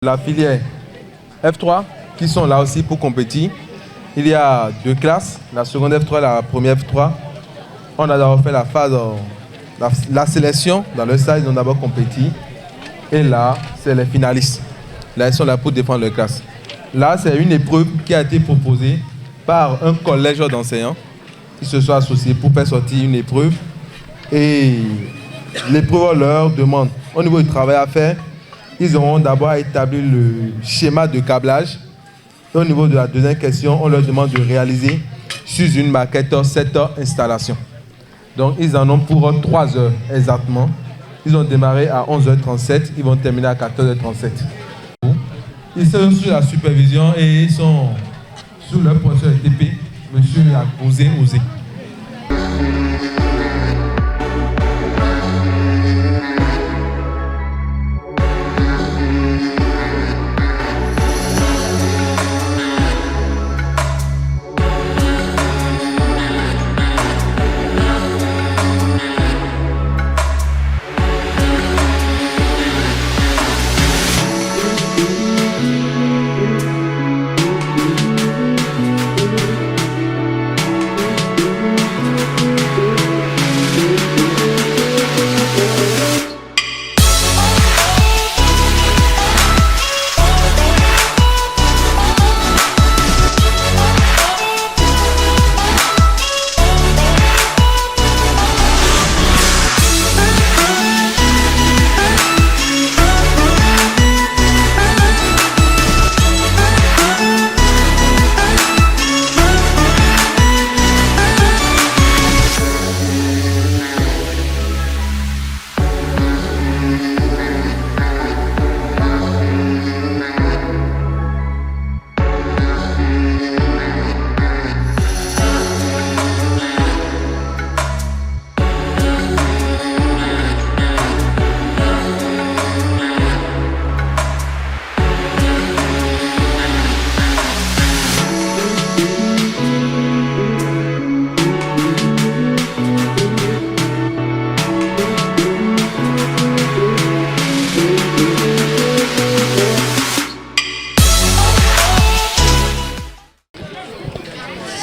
la filière F3 qui sont là aussi pour compétir. Il y a 2 classes, la seconde F3 et la première F3. On a d'abord fait la phase, la sélection dans le stade, ils ont d'abord compéti. Et là, c'est les finalistes. Là, ils sont là pour défendre leur classe. Là, c'est une épreuve qui a été proposée par un collège d'enseignants qui se sont associés pour faire sortir une épreuve. Et l'épreuve leur demande, au niveau du travail à faire, ils auront d'abord à établir le schéma de câblage. Et au niveau de la deuxième question, on leur demande de réaliser sur une maquette 7 heures installation. Donc, ils en ont pour 3 heures exactement. Ils ont démarré à 11h37, ils vont terminer à 14h37. Ils sont sous la supervision et ils sont sous leur professeur TP, M. Osé.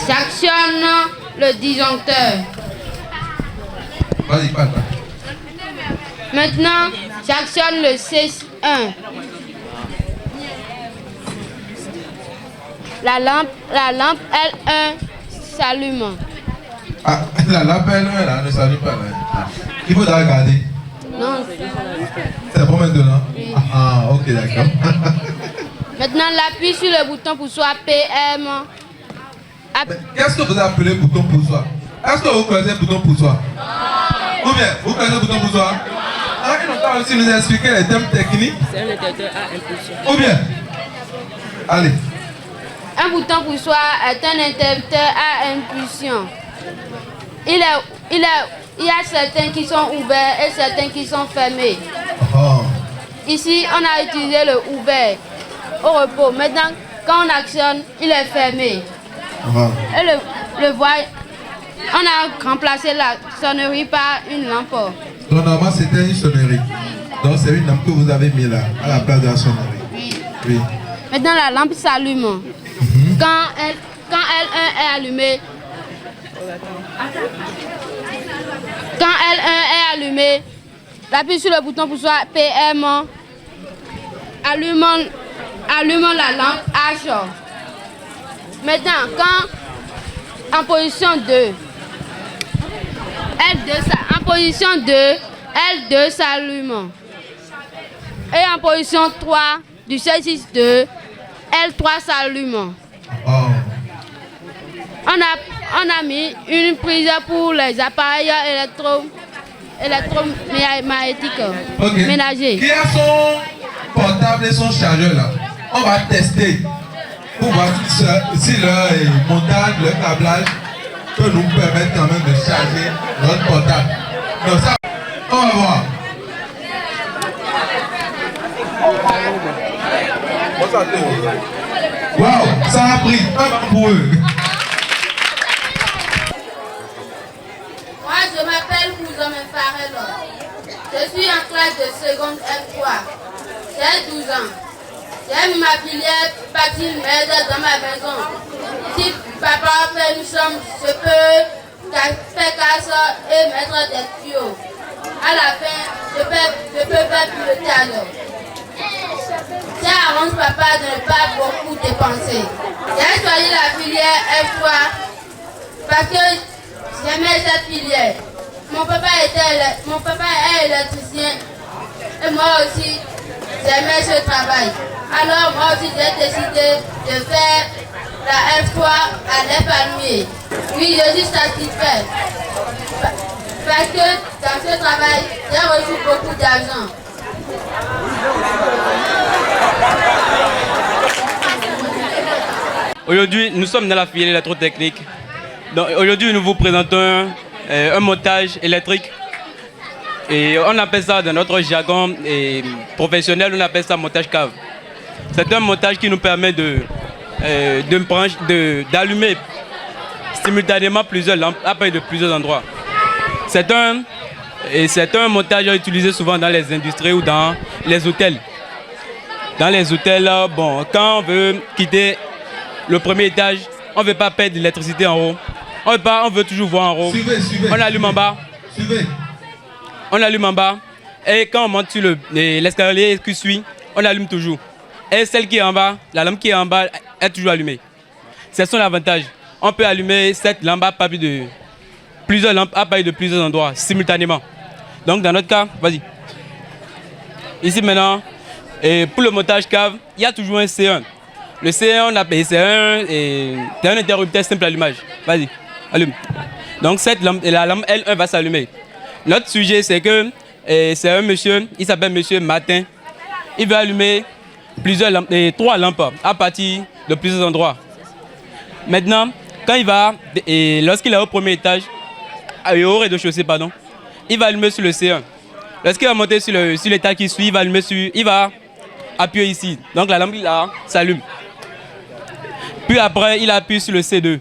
J'actionne le disjoncteur. Vas-y, parle. Maintenant, j'actionne le C1. La lampe L1 s'allume. Ah, la lampe L1 là, ne s'allume pas là. Il faut regarder. Non. C'est bon maintenant? Oui. Ah, ok, d'accord. Maintenant, l'appuie sur le bouton pour soi PM. Qu'est-ce que vous appelez bouton pour soi? Est-ce que vous connaissez le bouton pour soi? Ou bien, vous connaissez le bouton pour soi? Ah, ils n'ont pas aussi nous expliquer les thèmes techniques. C'est un interrupteur à impulsion. Ou bien, allez. Un bouton pour soi est un interrupteur à impulsion. Il y a certains qui sont ouverts et certains qui sont fermés. Oh. Ici, on a utilisé le ouvert au repos. Maintenant, quand on actionne, il est fermé. Oh. Et le voile, on a remplacé la sonnerie par une lampe. Donc, normalement, c'était une sonnerie. Donc, c'est une lampe que vous avez mis là, à la place de la sonnerie. Oui. Oui. Maintenant, la lampe s'allume. Quand L1 est allumée, j'appuie sur le bouton pour soit PM, allumons la lampe H. Maintenant, quand en position 2, L2 s'allume. Et en position 3 du C62, L3 s'allume. Oh. On a mis une prise pour les appareils électromagnétiques ménagers. Qui a son portable et son chargeur là? On va tester pour voir si le montage, le câblage peut nous permettre quand même de charger notre portable. Donc ça, on va voir. Wow, ça a pris un pour eux. Moi, je m'appelle Kouzome Farelo. Je suis en classe de seconde F3. J'ai 12 ans. J'aime ma filière parce qu'il m'aide dans ma maison. Si papa fait une chambre, je peux faire casse et mettre des tuyaux. À la fin, je peux faire piloter alors. J'arrange papa de ne pas beaucoup dépenser. J'ai choisi la filière F3 parce que j'aimais cette filière. Mon papa est électricien et moi aussi j'aimais ce travail. Alors moi aussi j'ai décidé de faire la F3 à l'Épalmier. Oui, je suis satisfait. Parce que dans ce travail, j'ai reçu beaucoup d'argent. Aujourd'hui, nous sommes dans la filière électrotechnique. Donc, aujourd'hui, nous vous présentons un montage électrique. Et on appelle ça, dans notre jargon professionnel, on appelle ça montage cave. C'est un montage qui nous permet d'allumer simultanément plusieurs lampes à partir de plusieurs endroits. C'est un montage utilisé souvent dans les industries ou dans les hôtels. Dans les hôtels, bon, quand on veut quitter le premier étage, on ne veut pas perdre l'électricité en haut. On veut toujours voir en haut. On allume en bas. On allume en bas. Et quand on monte sur l'escalier qui suit, on allume toujours. Et celle qui est en bas, la lampe qui est en bas, est toujours allumée. C'est son avantage. On peut allumer cette lampe à partir de plusieurs lampes à partir de plusieurs endroits simultanément. Donc dans notre cas, vas-y. Ici maintenant, et pour le montage cave, il y a toujours un C1. Le C1, on appelle C1 et c'est un interrupteur simple allumage. Vas-y, allume. Donc cette lampe, la lampe L1 va s'allumer. Notre sujet, c'est que c'est un monsieur, il s'appelle monsieur Martin. Il va allumer plusieurs lampes, 3 lampes à partir de plusieurs endroits. Maintenant, quand il va, lorsqu'il est au premier étage, au rez-de-chaussée, pardon, il va allumer sur le C1. Lorsqu'il va monter sur l'étage qui suit, il va appuyer ici. Donc la lampe là s'allume. Puis après, il appuie sur le C2.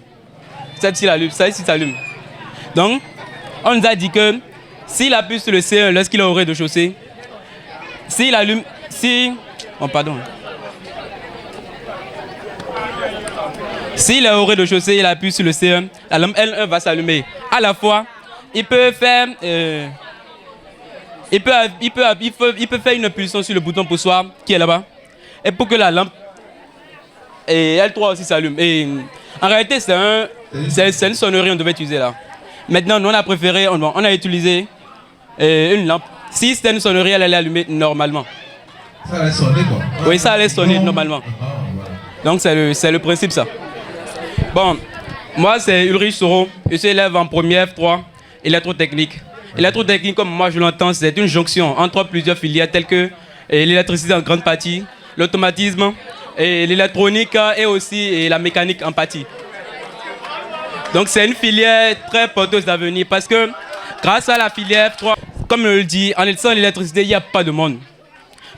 Celle-ci s'allume. Donc, on nous a dit que s'il appuie sur le C1 lorsqu'il est au rez-de-chaussée, s'il allume, s'il est au rez-de-chaussée, il appuie sur le C1, la lampe L1 va s'allumer. À la fois, il peut faire une impulsion sur le bouton poussoir qui est là-bas. Et pour que la lampe et L3 aussi s'allume. Et en réalité, c'est une sonnerie qu'on devait utiliser là. Maintenant, nous on a préféré, on a utilisé une lampe. Si c'était une sonnerie, elle allait allumer normalement. Ça allait sonner quoi? Oui, ça allait sonner normalement. Donc c'est le principe ça. Bon, moi c'est Ulrich Soro, je suis élève en première F3, électrotechnique. Électrotechnique, comme moi je l'entends, c'est une jonction entre plusieurs filières telles que l'électricité en grande partie, l'automatisme, l'électronique et aussi la mécanique en partie. Donc c'est une filière très porteuse d'avenir parce que grâce à la filière F3, comme je le dis, en étant l'électricité, il n'y a pas de monde.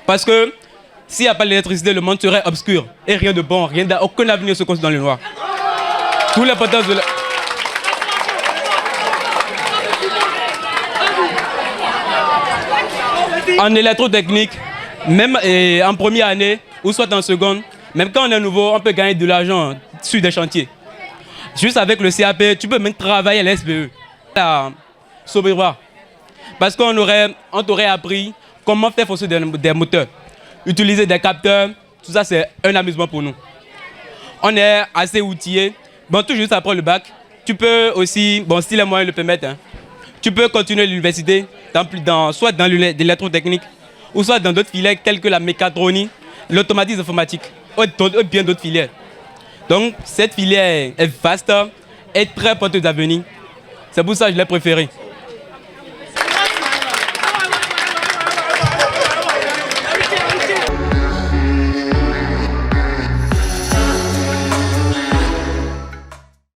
Parce que s'il n'y a pas l'électricité, le monde serait obscur. Et rien de bon, aucun avenir se construit dans le noir. Tous les porteurs de en électrotechnique, même en première année ou soit en seconde, même quand on est nouveau, on peut gagner de l'argent sur des chantiers. Juste avec le CAP, tu peux même travailler à l'SBE, à Sobrivoire. Parce qu'on t'aurait appris comment faire fonctionner des moteurs, utiliser des capteurs, tout ça c'est un amusement pour nous. On est assez outillés. Bon, tout juste après le bac, tu peux aussi, bon si les moyens le permettent, tu peux continuer l'université, soit dans l'électrotechnique, ou soit dans d'autres filières telles que la mécatronique, l'automatisme informatique, ou bien d'autres filières. Donc cette filière est vaste et très porteuse d'avenir. C'est pour ça que je l'ai préférée.